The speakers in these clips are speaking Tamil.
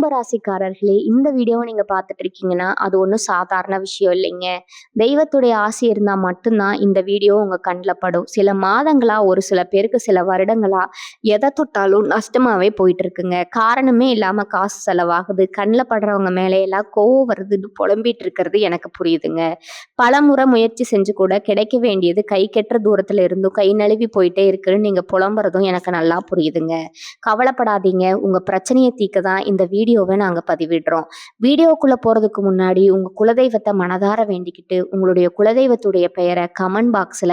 கும்பராசிக்காரர்களே, இந்த வீடியோவை நீங்க பார்த்துட்டு இருக்கீங்கன்னா, அது ஒண்ணும் சாதாரண விஷயம் இல்லைங்க. தெய்வத்துடைய ஆசி இருந்தா மட்டும் தான் இந்த வீடியோ உங்க கண்ல படும். சில மாதங்களா, ஒரு சில பேருக்கு சில வருடங்களா, எத தொட்டாலும் நஷ்டமாவே போயிட்டு இருக்குங்க. காரணமே இல்லாம காசு செலவாகுது. கண்ல படுறவங்க மேல எல்லாம் கோவம் வருதுன்னு புலம்பிட்டு இருக்கிறது எனக்கு புரியுதுங்க. பலமுறை முயற்சி செஞ்சு கூட கிடைக்க வேண்டியது கைக்கெட்டுற தூரத்துல இருந்தும் கை நழுவி போயிட்டே இருக்குன்னு நீங்க புலம்புறதும் எனக்கு நல்லா புரியுதுங்க. கவலைப்படாதீங்க. உங்க பிரச்சனைய தீர்க்க தான் இந்த வீடியோவை நாங்க பதிவிடுறோம். வீடியோக்குள்ள போறதுக்கு முன்னாடி உங்க குலதெய்வத்தை மனதார வேண்டிக்கிட்டு, உங்களுடைய குலதெய்வத்துடைய பெயரை கமெண்ட் பாக்ஸ்ல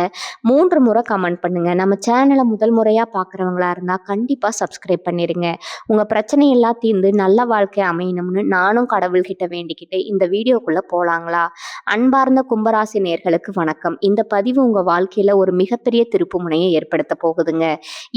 3 முறை கமெண்ட் பண்ணுங்க. நம்ம சேனலை முதல் முறையா பார்க்குறவங்களா இருந்தா கண்டிப்பா சப்ஸ்கிரைப் பண்ணிருங்க. உங்க பிரச்சனை எல்லாம் தீர்ந்து நல்ல வாழ்க்கை அமையணும்னு நானும் கடவுள்கிட்ட வேண்டிக்கிட்டு இந்த வீடியோக்குள்ள போலாங்களா? அன்பார்ந்த கும்பராசி நேயர்களுக்கு வணக்கம். இந்த பதிவு உங்க வாழ்க்கையில ஒரு மிகப்பெரிய திருப்புமுனையை ஏற்படுத்த போகுதுங்க.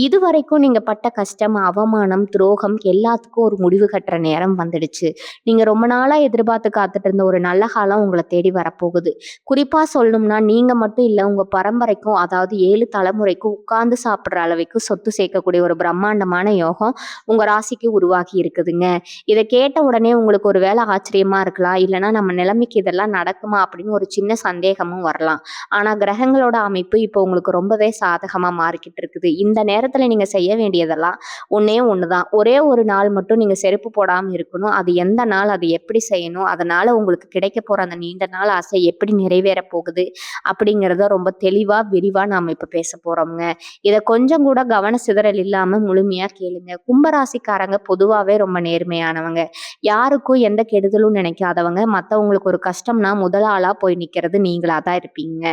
இதுவரைக்கும் நீங்க பட்ட கஷ்டம், அவமானம், துரோகம் எல்லாத்துக்கும் ஒரு முடிவு கட்டுற நேரம் வந்துடுச்சு. நீங்க ரொம்ப நாளா எதிர்பார்த்து காத்துட்டு இருந்த ஒரு நல்ல காலம் உங்களை தேடி வரப்போகுது. குறிப்பா சொல்லணும்னா நீங்க மட்டும் இல்ல, உங்க பரம்பரைக்கும், அதாவது 7 தலைமுறைக்கும் உட்கார்ந்து சாப்பிடுற அளவுக்கு சொத்து சேர்க்கக்கூடிய ஒரு பிரம்மாண்டமான யோகம் உங்க ராசிக்கு உருவாகி இருக்குதுங்க. இதை கேட்ட உடனே உங்களுக்கு ஒரு வேளை ஆச்சரியமா இருக்கலாம், இல்லைன்னா நம்ம நிலைமைக்கு இதெல்லாம் நடக்குமா அப்படின்னு ஒரு சின்ன சந்தேகமும் வரலாம். ஆனா கிரகங்களோட அமைப்பு இப்போ உங்களுக்கு ரொம்பவே சாதகமா மாறிக்கிட்டு இருக்குது. இந்த நேரத்துல நீங்க செய்ய வேண்டியதெல்லாம் ஒண்ணே ஒண்ணுதான். ஒரே ஒரு நாள் மட்டும் நீங்க செருப்பு போடாம இருக்கணும். அது எந்த நாள், அது எப்படி செய்யணும், அதனால உங்களுக்கு கிடைக்க போற அந்த நீண்ட நாள் ஆசை எப்படி நிறைவேற போகுது அப்படிங்கிறத ரொம்ப தெளிவா விரிவா நாம இப்ப பேச போறோம்ங்க. இதை கொஞ்சம் கூட கவன சிதறல் இல்லாம முழுமையா கேளுங்க. கும்பராசிக்காரங்க பொதுவாவே ரொம்ப நேர்மையானவங்க. யாருக்கும் எந்த கெடுதலும் நினைக்காதவங்க. மத்தவங்களுக்கு ஒரு கஷ்டம்னா முதல் ஆளா போய் நிக்கிறது நீங்களா தான் இருப்பீங்க.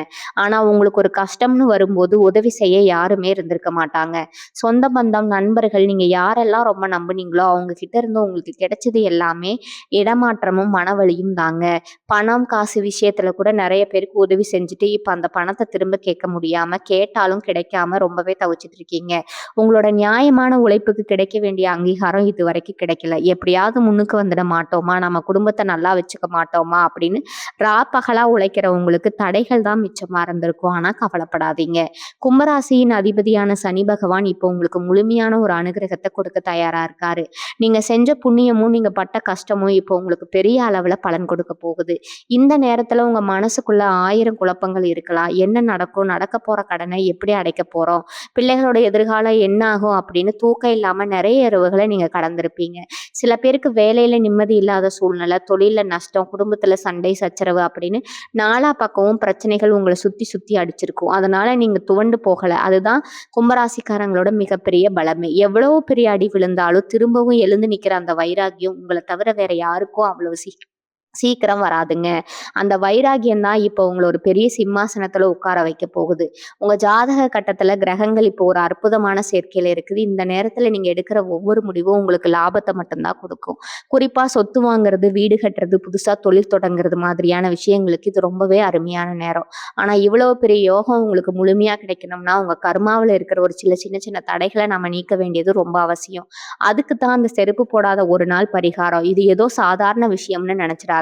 ஆனா உங்களுக்கு ஒரு கஷ்டம்னு வரும்போது உதவி செய்ய யாருமே இருந்திருக்க மாட்டாங்க. சொந்த பந்தம், நண்பர்கள், நீங்க யாரெல்லாம் ரொம்ப நம்புனீங்களோ அவங்க கிட்ட இருந்து உங்களுக்கு கிடைச்சது எல்லாமே இடமாற்றமும் மனவலியும் தாங்க. பணம் காசு விஷயத்துல கூட நிறைய பேருக்கு உதவி செஞ்சுட்டு இப்ப அந்த பணத்தை திரும்ப கேட்க முடியாம, கேட்டாலும் கிடைக்காம ரொம்பவே தவிச்சிட்டு இருக்கீங்க. உங்களோட நியாயமான உழைப்புக்கு கிடைக்க வேண்டிய அங்கீகாரம் இது வரைக்கும் கிடைக்கல. எப்படியாவது முன்னுக்கு வந்துட மாட்டோமா, நம்ம குடும்பத்தை நல்லா வச்சுக்க மாட்டோமா அப்படின்னு பகலா உழைக்கிறவங்களுக்கு தடைகள் தான் மிச்சமா இருந்திருக்கும். ஆனா கவலைப்படாதீங்க. கும்பராசியின் அதிபதியான சனி பகவான் இப்போ உங்களுக்கு முழுமையான ஒரு அனுகிரகத்தை கொடுக்க தயாரா இருக்காரு. நீங்க செஞ்ச புண்ணியமும் நீங்க பட்ட கஷ்டமும் இப்போ உங்களுக்கு பெரிய அளவுல பலன் கொடுக்க போகுது. இந்த நேரத்துல உங்க மனசுக்குள்ள 1000 குழப்பங்கள் இருக்கலாம். என்ன நடக்கும், நடக்க போற கடனை எப்படி அடைக்க போறோம், பிள்ளைகளோட எதிர்காலம் என்ன ஆகும் அப்படின்னு தூக்கம் இல்லாம நிறைய இரவுகளை நீங்க கடந்திருப்பீங்க. சில பேருக்கு வேலையில நிம்மதி இல்லாத சூழ்நிலை, தொழில நஷ்டம், குடும்பத்துல சண்டை சச்சரவு அப்படின்னு நாலா பக்கமும் பிரச்சனைகள் உங்களை சுத்தி சுத்தி அடிச்சிருக்கும். அதனால நீங்க துவண்டு போகல. அதுதான் கும்பராசிக்காரங்களோட மிகப்பெரிய பலமே. எவ்வளவு பெரிய அடி விழுந்தாலும் திரும்பவும் எழுந்து நிக்கிற அந்த வைராகியம் உங்களை தவிர வேற யாருக்கும் அவ்வளவு சீக்கிரம் வராதுங்க. அந்த வைராகியம் தான் இப்போ உங்களை ஒரு பெரிய சிம்மாசனத்துல உட்கார வைக்க போகுது. உங்க ஜாதக கட்டத்துல கிரகங்கள் இப்போ ஒரு அற்புதமான சேர்க்கையில இருக்குது. இந்த நேரத்துல நீங்க எடுக்கிற ஒவ்வொரு முடிவும் உங்களுக்கு லாபத்தை மட்டும்தான் கொடுக்கும். குறிப்பா சொத்து வாங்குறது, வீடு கட்டுறது, புதுசா தொழில் தொடங்குறது மாதிரியான விஷயங்களுக்கு இது ரொம்பவே அருமையான நேரம். ஆனா இவ்வளவு பெரிய யோகம் உங்களுக்கு முழுமையா கிடைக்கணும்னா உங்க கர்மாவில் இருக்கிற ஒரு சின்ன சின்ன தடைகளை நம்ம நீக்க வேண்டியது ரொம்ப அவசியம். அதுக்கு தான் அந்த செருப்பு போடாத ஒரு நாள் பரிகாரம். இது ஏதோ சாதாரண விஷயம்னு நினைச்சிடாதீங்க.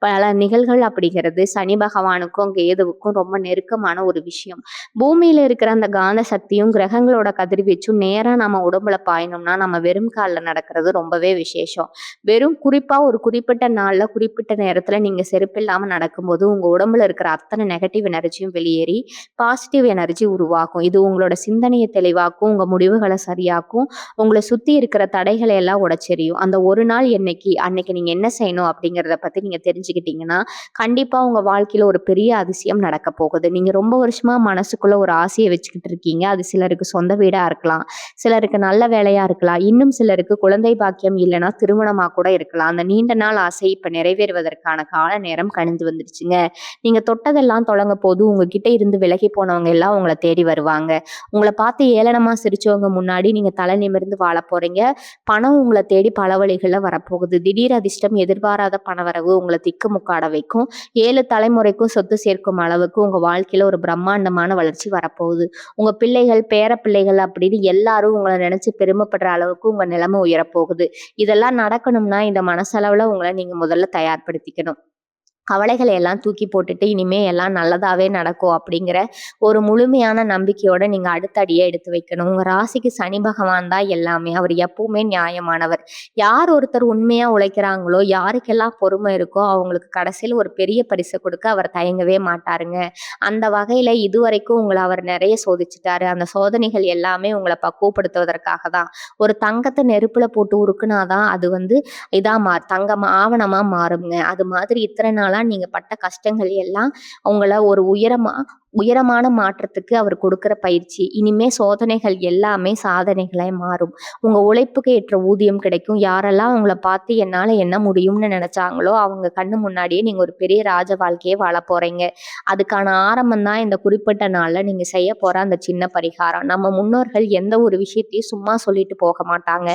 பல நிகழ்கள் அப்படிங்கிறது சனி பகவானுக்கும் கேதுவுக்கும் ரொம்ப நெருக்கமான ஒரு விஷயம். பூமியில இருக்கிற அந்த காந்த சக்தியும் கிரகங்களோட கதிர்வீச்சும் நேரா நம்ம உடம்புல பாயணும்னா நம்ம வெறும் காலில் நடக்கிறது ரொம்பவே விசேஷம். வெறும் குறிப்பா ஒரு குறிப்பிட்ட நாள்ல குறிப்பிட்ட நேரத்துல நீங்க செருப்பு இல்லாம நடக்கும்போது உங்க உடம்புல இருக்கிற அத்தனை நெகட்டிவ் எனர்ஜியும் வெளியேறி பாசிட்டிவ் எனர்ஜி உருவாகும். இது உங்களோட சிந்தனையை தெளிவாக்கும், உங்க முடிவுகளை சரியாக்கும், உங்களை சுத்தி இருக்கிற தடைகளை எல்லாம் உடைச்செறியும். அந்த ஒரு நாள் அன்னைக்கு நீங்க என்ன செய்யணும் அப்படிங்கிறத பத்தி நீங்க தெரிஞ்சுக்கிட்டீங்கன்னா கண்டிப்பா உங்க வாழ்க்கையில ஒரு பெரிய அதிசயம் நடக்க போகுது. நீங்க ரொம்ப வருஷமா மனசுக்குள்ள ஒரு ஆசையை வச்சுக்கிட்டு இருக்கீங்க. அது சிலருக்கு சொந்த வீடா இருக்கலாம், சிலருக்கு நல்ல வேலையா இருக்கலாம், இன்னும் சிலருக்கு குழந்தை பாக்கியம் இல்லைன்னா திருமணமா கூட இருக்கலாம். அந்த நீண்ட நாள் ஆசை இப்ப நிறைவேறுவதற்கான கால நேரம் கணிந்து வந்துருச்சுங்க. நீங்க தொட்டதெல்லாம் தொடங்க போது உங்ககிட்ட இருந்து விலகி போனவங்க எல்லாம் உங்களை தேடி வருவாங்க. உங்களை பார்த்து ஏளனமா சிரிச்சவங்க முன்னாடி நீங்க தலை நிமிர்ந்து வாழ போறீங்க. பணம் உங்களை தேடி பல வழிகளில் வரப்போகுது. திடீர் அதிர்ஷ்டம், எதிர்பாராத பணவரவு உங்களை திக்குமுக்காட வைக்கும். 7 தலைமுறைக்கும் சொத்து சேர்க்கும் அளவுக்கு உங்க வாழ்க்கையில ஒரு பிரம்மாண்டமான வளர்ச்சி வரப்போகுது. உங்க பிள்ளைகள், பேர பிள்ளைகள் அப்படின்னு எல்லாரும் உங்களை நினைச்சு பெருமைப்படுற அளவுக்கு உங்க நிலைமை உயரப்போகுது. இதெல்லாம் நடக்கணும்னா இந்த மனசளவுல உங்களை நீங்க முதல்ல தயார்படுத்திக்கணும். கவலைகளை எல்லாம் தூக்கி போட்டுட்டு இனிமே எல்லாம் நல்லதாவே நடக்கும் அப்படிங்கிற ஒரு முழுமையான நம்பிக்கையோட நீங்க அடுத்த அடியை எடுத்து வைக்கணும். உங்க ராசிக்கு சனி பகவான் தான் எல்லாமே. அவர் எப்பவுமே நியாயமானவர். யார் ஒருத்தர் உண்மையா உழைக்கிறாங்களோ, யாருக்கெல்லாம் பொறுமை இருக்கோ அவங்களுக்கு கடைசியில் ஒரு பெரிய பரிசு கொடுக்க அவர் தயங்கவே மாட்டாருங்க. அந்த வகையில இதுவரைக்கும் உங்களை அவர் நிறைய சோதிச்சுட்டாரு. அந்த சோதனைகள் எல்லாமே உங்களை பக்குவப்படுத்துவதற்காக தான். ஒரு தங்கத்தை நெருப்புல போட்டு உருக்குனாதான் அது தங்கம் ஆவணமா மாறுங்க. அது மாதிரி இத்தனை நாளா நீங்க பட்ட கஷ்டங்கள் எல்லாம் உங்களை ஒரு உயரமான மாற்றத்துக்கு அவர் கொடுக்கிற பயிற்சி. இனிமே சோதனைகள் எல்லாமே சாதனைகளாய் மாறும். உங்க உழைப்புக்கு ஏற்ற ஊதியம் கிடைக்கும். யாரெல்லாம் உங்களை பார்த்து என்னால என்ன முடியும்னு நினைச்சாங்களோ அவங்க கண்ணு முன்னாடியே நீங்க ஒரு பெரிய ராஜ வாழ்க்கையை வாழ போறீங்க. அதுக்கான ஆரம்பம் தான் இந்த குறிப்பிட்ட நாள்ல நீங்க செய்ய போற அந்த சின்ன பரிகாரம். நம்ம முன்னோர்கள் எந்த ஒரு விஷயத்தையும் சும்மா சொல்லிட்டு போக மாட்டாங்க.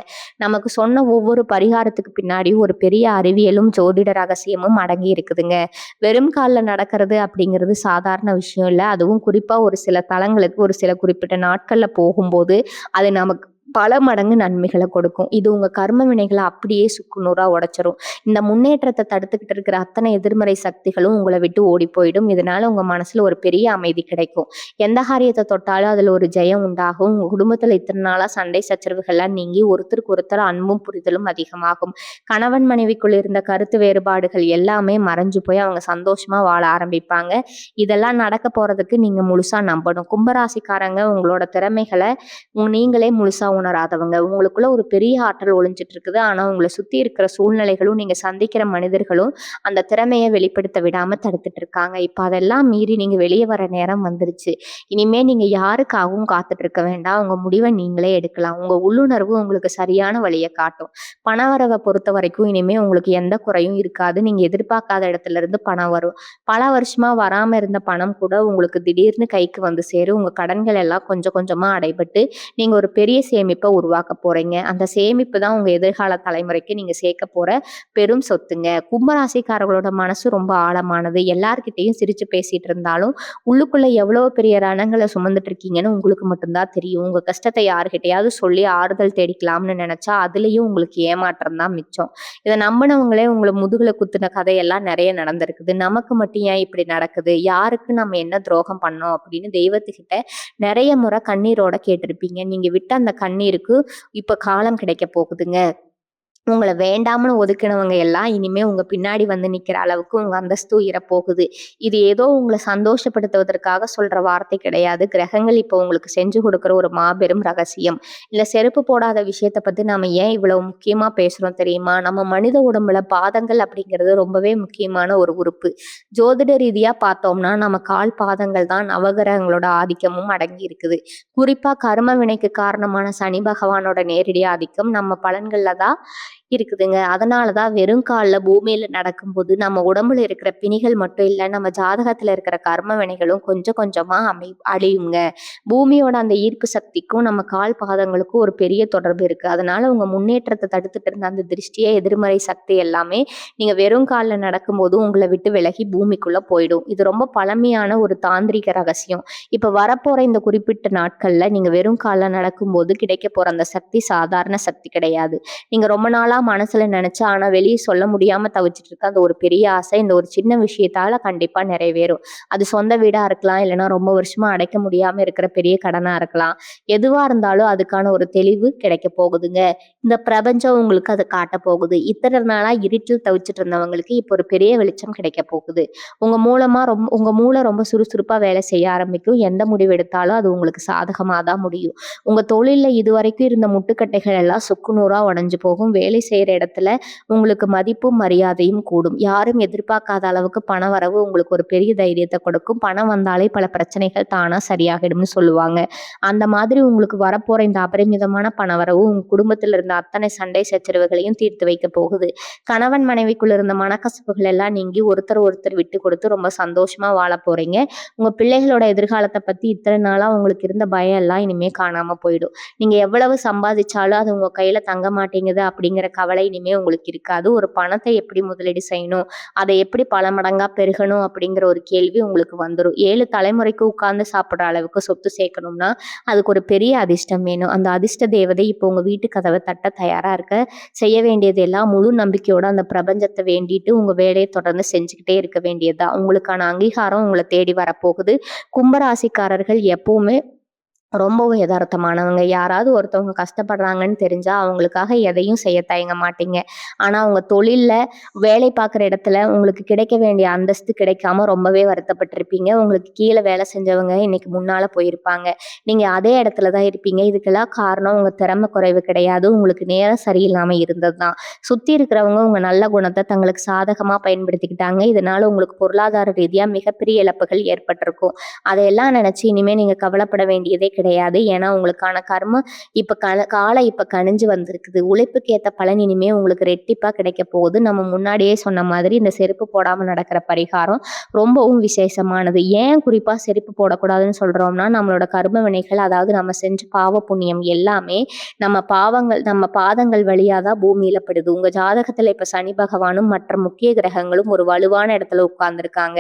நமக்கு சொன்ன ஒவ்வொரு பரிகாரத்துக்கு பின்னாடியும் ஒரு பெரிய அறிவியலும் ஜோதிட ரகசியமும் அடங்கி இருக்குதுங்க. வெறும் காலில் நடக்கிறது அப்படிங்கிறது சாதாரண விஷயம் இல்லை. அதுவும் குறிப்பா ஒரு சில தலங்களுக்கு ஒரு சில குறிப்பிட்ட நாட்கள்ல போகும்போது அது நமக்கு பல மடங்கு நன்மைகளை கொடுக்கும். இது உங்க கர்ம வினைகளை அப்படியே சுக்குநூறா உடைச்சிரும். இந்த முன்னேற்றத்தை தடுத்துக்கிட்டு இருக்கிற அத்தனை எதிர்மறை சக்திகளும் உங்களை விட்டு ஓடி போயிடும். இதனால உங்க மனசுல ஒரு பெரிய அமைதி கிடைக்கும். எந்த காரியத்தை தொட்டாலும் அதுல ஒரு ஜெயம் உண்டாகும். உங்க குடும்பத்துல இத்தனை நாளா சண்டை சச்சரவுகள்லாம் நீங்கி ஒருத்தருக்கு ஒருத்தர் அன்பும் புரிதலும் அதிகமாகும். கணவன் மனைவிக்குள் இருந்த கருத்து வேறுபாடுகள் எல்லாமே மறைஞ்சு போய் அவங்க சந்தோஷமா வாழ ஆரம்பிப்பாங்க. இதெல்லாம் நடக்க போறதுக்கு நீங்க முழுசா நம்பணும். கும்பராசிக்காரங்க உங்களோட திறமைகளை நீங்களே முழுசா உணராதவங்க. உங்களுக்குள்ள ஒரு பெரிய ஆற்றல் ஒளிஞ்சிட்டு இருக்குது. ஆனா உங்களை சுத்தி இருக்கிற சூழ்நிலைகளும் நீங்க சந்திக்கிற மனிதர்களும் அந்த திறமையை வெளிப்படுத்த விடாம தடுத்துட்டு இருக்காங்க. இப்ப அதெல்லாம் மீறி நீங்க வெளியே வர நேரம் வந்துருச்சு. இனிமே நீங்க யாருக்காகவும் காத்துட்டு இருக்க வேண்டாம். உங்க முடிவை நீங்களே எடுக்கலாம். உங்க உள்ளுணர்வு உங்களுக்கு சரியான வழியை காட்டும். பணவரவை பொறுத்த வரைக்கும் இனிமே உங்களுக்கு எந்த குறையும் இருக்காது. நீங்க எதிர்பார்க்காத இடத்துல இருந்து பணம் வரும். பல வருஷமா வராம இருந்த பணம் கூட உங்களுக்கு திடீர்னு கைக்கு வந்து சேரும். உங்க கடன்கள் எல்லாம் கொஞ்சம் கொஞ்சமா அடைபட்டு நீங்க ஒரு பெரிய சேமிப்பை உருவாக்க போறீங்க. அந்த சேமிப்பு தான் உங்க எதிர்கால தலைமுறைக்கு நீங்க சேர்க்க போற பெரும் சொத்துங்க. கும்பராசிக்காரர்களோட மனசு ரொம்ப ஆழமானது. எல்லார்கிட்டையும் சிரிச்சு பேசிட்டு இருந்தாலும் உள்ளுக்குள்ள எவ்வளவு பெரிய ரணங்களை சுமந்துட்டு இருக்கீங்கன்னு உங்களுக்கு மட்டும்தான் தெரியும். உங்க கஷ்டத்தை யாருக்கிட்டையாவது சொல்லி ஆறுதல் தேடிக்கலாம்னு நினைச்சா அதுலயும் உங்களுக்கு ஏமாற்றம் தான் மிச்சம். இதை நம்பினவங்களே உங்களை முதுகுல குத்துன கதையெல்லாம் நிறைய நடந்திருக்குது. நமக்கு மட்டும் ஏன் இப்படி நடக்குது, யாருக்கு நம்ம என்ன துரோகம் பண்ணோம் அப்படின்னு தெய்வத்துக்கிட்ட நிறைய முறை கண்ணீரோட கேட்டிருப்பீங்க. நீங்க விட்ட அந்த கண்ணீருக்கு இப்ப காலம் கிடைக்க போகுதுங்க. உங்களை வேண்டாம்னு ஒதுக்கினவங்க எல்லாம் இனிமே உங்க பின்னாடி வந்து நிக்கிற அளவுக்கு உங்க அந்தஸ்து உயரப்போகுது. இது ஏதோ உங்களை சந்தோஷப்படுத்துவதற்காக சொல்ற வார்த்தை கிடையாது. கிரகங்கள் இப்போ உங்களுக்கு செஞ்சு கொடுக்குற ஒரு மாபெரும் ரகசியம். இல்ல செருப்பு போடாத விஷயத்த பத்தி நாம ஏன் இவ்வளவு முக்கியமா பேசுறோம் தெரியுமா? நம்ம மனித உடம்புல பாதங்கள் அப்படிங்கிறது ரொம்பவே முக்கியமான ஒரு உறுப்பு. ஜோதிட ரீதியா பார்த்தோம்னா நம்ம கால் பாதங்கள் தான் நவகிரகங்களோட ஆதிக்கமும் அடங்கி இருக்குது. குறிப்பா கர்ம வினைக்கு காரணமான சனி பகவானோட நேரடி ஆதிக்கம் நம்ம பலன்கள்ல தான் இருக்குதுங்க. அதனாலதான் வெறும் கால்ல பூமியில நடக்கும்போது நம்ம உடம்புல இருக்கிற பிணிகள் மட்டும் இல்ல, நம்ம ஜாதகத்துல இருக்கிற கர்ம வினைகளும் கொஞ்சம் கொஞ்சமா அழியுங்க. பூமியோட அந்த ஈர்ப்பு சக்திக்கும் நம்ம கால் பாதங்களுக்கும் ஒரு பெரிய தொடர்பு இருக்கு. அதனால உங்க முன்னேற்றத்தை தடுத்துட்டு இருந்த அந்த திருஷ்டிய எதிர்மறை சக்தி எல்லாமே நீங்க வெறும் கால்ல நடக்கும்போது உங்களை விட்டு விலகி பூமிக்குள்ள போயிடும். இது ரொம்ப பழமையான ஒரு தாந்திரிக ரகசியம். இப்ப வரப்போற இந்த குறிப்பிட்ட நாட்கள்ல நீங்க வெறும் கால்ல நடக்கும்போது கிடைக்க போற அந்த சக்தி சாதாரண சக்தி கிடையாது. நீங்க ரொம்ப நாளா மனசுல நினைச்சா ஆனா வெளியே சொல்ல முடியாம தவிச்சிட்டு இருக்க அந்த ஒரு பெரிய ஆசை இந்த ஒரு சின்ன விஷயத்தால கண்டிப்பா நிறைவேறும். அது சொந்த வீடா இருக்கலாம், இல்லைன்னா ரொம்ப வருஷமா அடைக்க முடியாம இருக்கிற பெரிய கடனா இருக்கலாம். எதுவா இருந்தாலும் அதுக்கான ஒரு தெளிவு கிடைக்க போகுதுங்க. இந்த பிரபஞ்சம் உங்களுக்கு அதை காட்ட போகுது. இத்தனை நாளா இருட்டில் தவிச்சிட்டு இருந்தவங்களுக்கு இப்போ ஒரு பெரிய வெளிச்சம் கிடைக்க போகுது. உங்க மூளை ரொம்ப சுறுசுறுப்பா வேலை செய்ய ஆரம்பிக்கும். எந்த முடிவு எடுத்தாலும் அது உங்களுக்கு சாதகமா தான் முடியும். உங்க தொழில்ல இதுவரைக்கும் இருந்த முட்டுக்கட்டைகள் எல்லாம் சுக்குநூறா உடைஞ்சு போகும். வேலை செய்யற இடத்துல உங்களுக்கு மதிப்பும் மரியாதையும் கூடும். யாரும் எதிர்பார்க்காத அளவுக்கு பண வரவு உங்களுக்கு ஒரு பெரிய தைரியத்தை கொடுக்கும். பணம் வந்தாலே பல பிரச்சனைகள் தானா சரியாகிடும்னு சொல்லுவாங்க. அந்த மாதிரி உங்களுக்கு வரப்போற இந்த அபரிமிதமான பண வரவு உங்க குடும்பத்துல இருந்த அத்தனை சண்டை சச்சரவுகளையும் தீர்த்து வைக்க போகுது. கணவன் மனைவிக்குள்ள இருந்த மனக்கசப்புகள் எல்லாம் நீங்கி ஒருத்தர் விட்டு கொடுத்து ரொம்ப சந்தோஷமா வாழ போறீங்க. உங்க பிள்ளைகளோட எதிர்காலத்தை பத்தி இத்தனை நாளா உங்களுக்கு இருந்த பயம் எல்லாம் இனிமே காணாம போயிடும். நீங்க எவ்வளவு சம்பாதிச்சாலும் அது உங்க கையில தங்க மாட்டேங்குது அப்படிங்கிற கவலை இனிமே உங்களுக்கு இருக்காது. ஒரு பணத்தை எப்படி முதலீடு செய்யணும், அதை எப்படி பல மடங்கா பெருகணும் அப்படிங்கிற ஒரு கேள்வி உங்களுக்கு வந்துடும். 7 தலைமுறைக்கு உட்கார்ந்து சாப்பிடுற அளவுக்கு சொத்து சேர்க்கணும்னா அதுக்கு ஒரு பெரிய அதிர்ஷ்டம் வேணும். அந்த அதிர்ஷ்ட தேவதை இப்போ உங்க வீட்டு கதவை தட்ட கட்ட தயாரா இருக்க. செய்ய வேண்டியது எல்லாம் முழு நம்பிக்கையோட அந்த பிரபஞ்சத்த வேண்டிட்டு உங்க வேலைய தொடர்ந்து செஞ்சுக்கிட்டே இருக்க வேண்டியது தான். உங்களுக்கான அங்கீகாரம் உங்கள தேடி வரப்போகுது. கும்பராசிக்காரர்கள் எப்பவுமே ரொம்பவும் எதார்த்தமானவங்க. யாராவது ஒருத்தவங்க கஷ்டப்படுறாங்கன்னு தெரிஞ்சா, அவங்களுக்காக எதையும் செய்ய தயங்க மாட்டீங்க. ஆனா, உங்க தொழில்ல வேலை பார்க்குற இடத்துல உங்களுக்கு கிடைக்க வேண்டிய அந்தஸ்து கிடைக்காம ரொம்பவே வருத்தப்பட்டுருப்பீங்க. உங்களுக்கு கீழ வேலை செஞ்சவங்க இன்னைக்கு முன்னால போயிருப்பாங்க. நீங்க அதே இடத்துல தான் இருப்பீங்க. இதுக்கெல்லாம் காரணம் உங்க திறமை குறைவு கிடையாது. உங்களுக்கு நேரம் சரியில்லாம இருந்தது தான். சுத்தி இருக்கிறவங்க உங்க நல்ல குணத்த தங்களுக்கு சாதகமா பயன்படுத்திக்கிட்டாங்க. இதனால உங்களுக்கு பொருளாதார ரீதியா மிகப்பெரிய இழப்புகள் ஏற்பட்டிருக்கும். அதையெல்லாம் நினைச்சு இனிமே நீங்க கவலைப்பட வேண்டியதே கிடையாது. ஏன்னா உங்களுக்கான கர்மம் இப்ப கனிஞ்சு வந்திருக்குது. உழைப்புக்கு ஏத்த பலன் இனிமே உங்களுக்கு ரெட்டிப்பா கிடைக்க போகுது. நம்ம முன்னாடியே சொன்ன மாதிரி இந்த செருப்பு போடாம நடக்கிற பரிகாரம் ரொம்பவும் விசேஷமானது. ஏன் குறிப்பா செருப்பு போடக்கூடாதுன்னு சொல்றோம்னா, நம்மளோட கர்ம வினைகள், அதாவது நம்ம செஞ்ச பாவ புண்ணியம் எல்லாமே நம்ம பாதங்கள் வழியா தான் பூமியில படுது. உங்க ஜாதகத்துல இப்ப சனி பகவானும் மற்ற முக்கிய கிரகங்களும் ஒரு வலுவான இடத்துல உட்கார்ந்திருக்காங்க.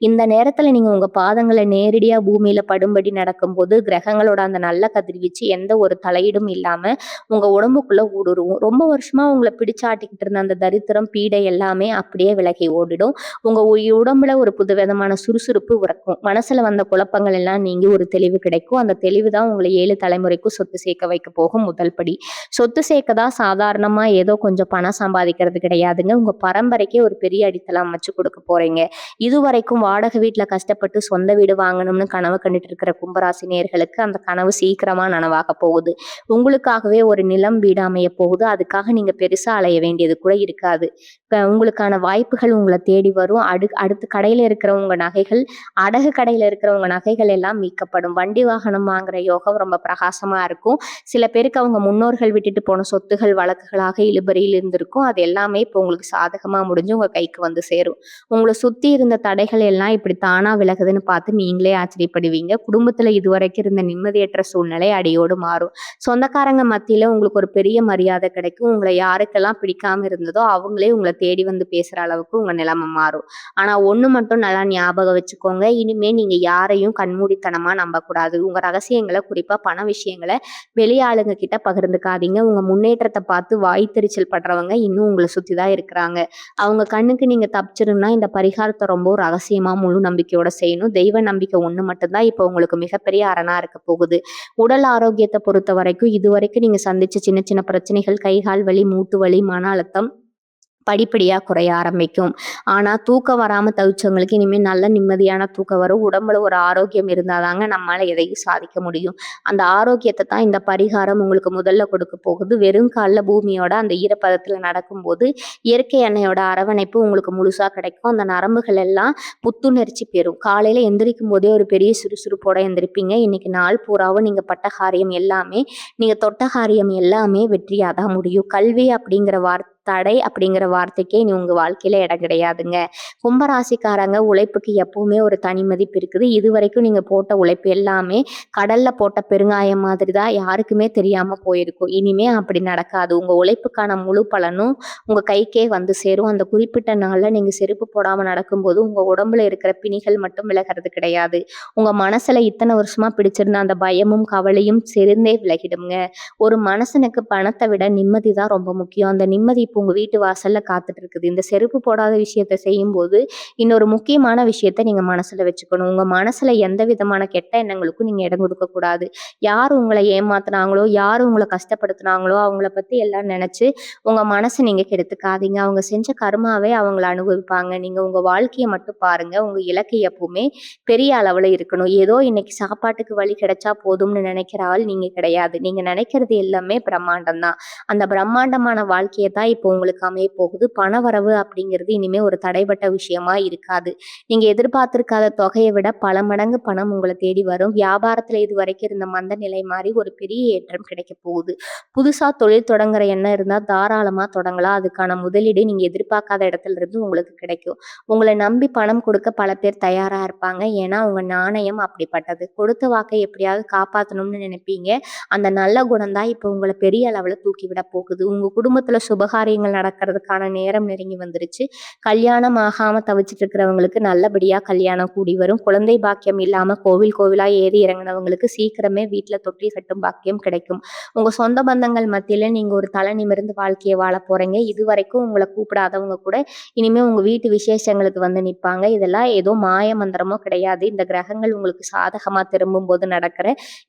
இந்த நேரத்துல நீங்க உங்க பாதங்களை நேரடியா பூமியில படும்படி நடக்கும்போது கிரகங்களோட அந்த நல்ல கதிர்வீச்சு எந்த ஒரு தலையீடும் இல்லாம உங்க உடம்புக்குள்ள ஊடுருவும். ரொம்ப வருஷமா உங்களை பிடிச்சாட்டிக்கிட்டு இருந்த அந்த தரித்திரம், பீடை எல்லாமே அப்படியே விலகி ஓடிடும். உங்க உடம்புல ஒரு புதுவிதமான சுறுசுறுப்பு உறக்கும். மனசுல வந்த குழப்பங்கள் எல்லாம் நீங்கி ஒரு தெளிவு கிடைக்கும். அந்த தெளிவு தான் உங்களை 7 தலைமுறைக்கும் சொத்து சேர்க்க வைக்க போகும் முதல் படி. சொத்து சேர்க்க தான் சாதாரணமா ஏதோ கொஞ்சம் பணம் சம்பாதிக்கிறது கிடையாதுங்க. உங்க பரம்பரைக்கே ஒரு பெரிய அடித்தளம் அமைச்சு கொடுக்க போறீங்க. இதுவரைக்கும் வாடகை வீட்டுல கஷ்டப்பட்டு சொந்த வீடு வாங்கணும்னு கனவு கண்டுட்டு இருக்கிற கும்பராசி நேயர்களுக்கு அந்த கனவு சீக்கிரமா நனவாக போகுது. உங்களுக்காகவே ஒரு நிலம் வீடு அமைய போகுது. அதுக்காக நீங்க பெருசா அலைய வேண்டியது கூட இருக்காது. உங்களுக்கான வாய்ப்புகள் உங்களை தேடி வரும். அடுத்து கடையில இருக்கிற உங்க நகைகள், அடகு கடையில இருக்கிற உங்க நகைகள் எல்லாம் மீட்கப்படும். வண்டி வாகனம் வாங்குற யோகம் ரொம்ப பிரகாசமா இருக்கும். சில பேருக்கு அவங்க முன்னோர்கள் விட்டுட்டு போன சொத்துகள் வழக்குகளாக இழுபறியில் இருந்திருக்கும். அது எல்லாமே இப்போ உங்களுக்கு சாதகமா முடிஞ்சு உங்க கைக்கு வந்து சேரும். உங்களை சுத்தி இருந்த தடைகள் எல்லாம் இப்படி தானா விலகுதுன்னு பார்த்து நீங்களே ஆச்சரியப்படுவீங்க. குடும்பத்துல இதுவரைக்கும் இருந்த நிம்மதியற்ற சூழ்நிலை அடியோடு மாறும். சொந்தக்காரங்க மத்தியில உங்களுக்கு ஒரு பெரிய மரியாதை கிடைக்கும். உங்களை யாருக்கெல்லாம் பிடிக்காம இருந்ததோ அவங்களே உங்களை தேடி வந்து பேசுற அளவுக்கு உங்க நிலைமை மாறும். ஆனா ஒண்ணு மட்டும் நல்லா ஞாபகம் வச்சுக்கோங்க. இனிமே நீங்க யாரையும் கண்மூடித்தனமா நம்பக்கூடாது. உங்க ரகசியங்களை, குறிப்பா பண விஷயங்களை வெளியாளுங்க கிட்ட பகிர்ந்துக்காதீங்க. உங்க முன்னேற்றத்தை பார்த்து வாய்த்தெரிச்சல் படுறவங்க இன்னும் உங்களை சுத்தி தான் இருக்கிறாங்க. அவங்க கண்ணுக்கு நீங்க தப்பிச்சிருந்தா இந்த பரிகாரத்தை ரொம்ப ரகசியமா முழு நம்பிக்கையோட செய்யணும். தெய்வ நம்பிக்கை ஒண்ணு மட்டும்தான் இப்போ உங்களுக்கு மிகப்பெரிய அரணா இருக்க போகுது. உடல் ஆரோக்கியத்தை பொறுத்த வரைக்கும் இதுவரைக்கும் நீங்க சந்திச்ச சின்ன சின்ன பிரச்சனைகள், கை கால் வலி, மூட்டு வலி, மன அழுத்தம் படிப்படியா குறைய ஆரம்பிக்கும். ஆனா தூக்கம் வராம தவிச்சவங்களுக்கு இனிமே நல்ல நிம்மதியான தூக்கம் வரும். உடம்புல ஒரு ஆரோக்கியம் இருந்தாதாங்க நம்மால எதையும் சாதிக்க முடியும். அந்த ஆரோக்கியத்தை தான் இந்த பரிகாரம் உங்களுக்கு முதல்ல கொடுக்க போகுது. வெறும் கால்ல பூமியோட அந்த ஈரப்பதத்துல நடக்கும்போது இயற்கை எண்ணெயோட அரவணைப்பு உங்களுக்கு முழுசா கிடைக்கும். அந்த நரம்புகள் எல்லாம் புத்துணர்ச்சி பெறும். காலையில எந்திரிக்கும் போதே ஒரு பெரிய சுறுசுறுப்போட எந்திரிப்பீங்க. இன்னைக்கு நாள் பூராவும் நீங்க பட்ட காரியம் எல்லாமே, நீங்க தொட்ட காரியம் எல்லாமே வெற்றியா தான் முடியும். கல்வி அப்படிங்கிற தடை அப்படிங்கிற வார்த்தைக்கே இனி உங்க வாழ்க்கையில இடம் கிடையாதுங்க. கும்பராசிக்காரங்க உழைப்புக்கு எப்பவுமே ஒரு தனி மதிப்பு இருக்குது. இதுவரைக்கும் நீங்க போட்ட உழைப்பு எல்லாமே கடல்ல போட்ட பெருங்காயம் மாதிரி தான் யாருக்குமே தெரியாம போயிருக்கும். இனிமே அப்படி நடக்காது. உங்க உழைப்புக்கான முழு பலனும் உங்க கைக்கே வந்து சேரும். அந்த குறிப்பிட்ட நாள்ல நீங்க செருப்பு போடாம நடக்கும்போது உங்க உடம்புல இருக்கிற பிணிகள் மட்டும் விலகிறது கிடையாது. உங்க மனசுல இத்தனை வருஷமா பிடிச்சிருந்த அந்த பயமும் கவலையும் சேர்ந்தே விலகிடுங்க. ஒரு மனுஷனுக்கு பணத்தை விட நிம்மதி தான் ரொம்ப முக்கியம். அந்த நிம்மதி இப்போ உங்க வீட்டு வாசல்ல காத்துட்டு இருக்குது. இந்த செருப்பு போடாத விஷயத்த செய்யும்போது இன்னொரு முக்கியமான விஷயத்த நீங்க மனசுல வச்சுக்கணும். உங்க மனசுல எந்த விதமான கெட்ட எண்ணங்களுக்கும் நீங்க இடம் கொடுக்க கூடாது. யார் உங்களை ஏமாத்துனாங்களோ, யார் உங்களை கஷ்டப்படுத்துனாங்களோ அவங்கள பத்தி எல்லாம் நினைச்சு உங்க மனசை நீங்க கெடுத்துக்காதீங்க. அவங்க செஞ்ச கர்மாவே அவங்கள அனுபவிப்பாங்க. நீங்க உங்க வாழ்க்கையை மட்டும் பாருங்க. உங்க இலக்கு எப்பவுமே பெரிய அளவுல இருக்கணும். ஏதோ இன்னைக்கு சாப்பாட்டுக்கு வழி கிடைச்சா போதும்னு நினைக்கிற ஆள் நீங்க கிடையாது. நீங்க நினைக்கிறது எல்லாமே பிரம்மாண்டம் தான். அந்த பிரம்மாண்டமான வாழ்க்கையை தான் இப்போ உங்களுக்கு அமைய போகுது. பணவரவு அப்படிங்கிறது இனிமே ஒரு தடைப்பட்ட விஷயமா இருக்காது. நீங்க எதிர்பார்த்திருக்காத தொகையை விட பல மடங்கு பணம் உங்களை தேடி வரும். வியாபாரத்துல இது வரைக்கும் இருந்த மந்த நிலை மாறி ஒரு பெரிய ஏற்றம் கிடைக்க போகுது. புதுசா தொழில் தொடங்குற எண்ணம் இருந்தா தாராளமா தொடங்கலாம். அதுக்கான முதலீடு நீங்க எதிர்பார்க்காத இடத்துல இருந்து உங்களுக்கு கிடைக்கும். உங்களை நம்பி பணம் கொடுக்க பல பேர் தயாரா இருப்பாங்க. ஏன்னா உங்க நாணயம் அப்படிப்பட்டது. கொடுத்த வாக்கை எப்படியாவது காப்பாற்றணும்னு நினைப்பீங்க. அந்த நல்ல குணம் தான் இப்போ உங்களை பெரிய அளவுல தூக்கி விட போகுது. உங்க குடும்பத்துல சுபகாரியம் காரியங்கள் நடக்கிறதுக்கான நேரம் நெருங்கி வந்துருச்சு. கல்யாணம் ஆகாம தவிச்சிட்டு இருக்கிறவங்களுக்கு நல்லபடியா கல்யாணம் கூடி வரும். குழந்தை பாக்கியம் இல்லாம கோவில் கோவிலா ஏறி இறங்குனவங்களுக்கு சீக்கிரமே வீட்ல தொட்டில் கட்டும் பாக்கியம் கிடைக்கும். உங்க சொந்த பந்தங்கள் மத்தியில நீங்க ஒரு தலை நிமிர்ந்து வாழ்க்கைய வாழப் போறீங்க. இதுவரைக்கும் உங்கள கூப்பிடாதவங்க கூட இனிமே உங்க வீட்டு விசேஷங்களுக்கு வந்து நிப்பாங்க. இதெல்லாம் ஏதோ மாய மந்திரமோ கிடையாது. இந்த கிரகங்கள் உங்களுக்கு சாதகமா திரும்பும்போது நடக்கிற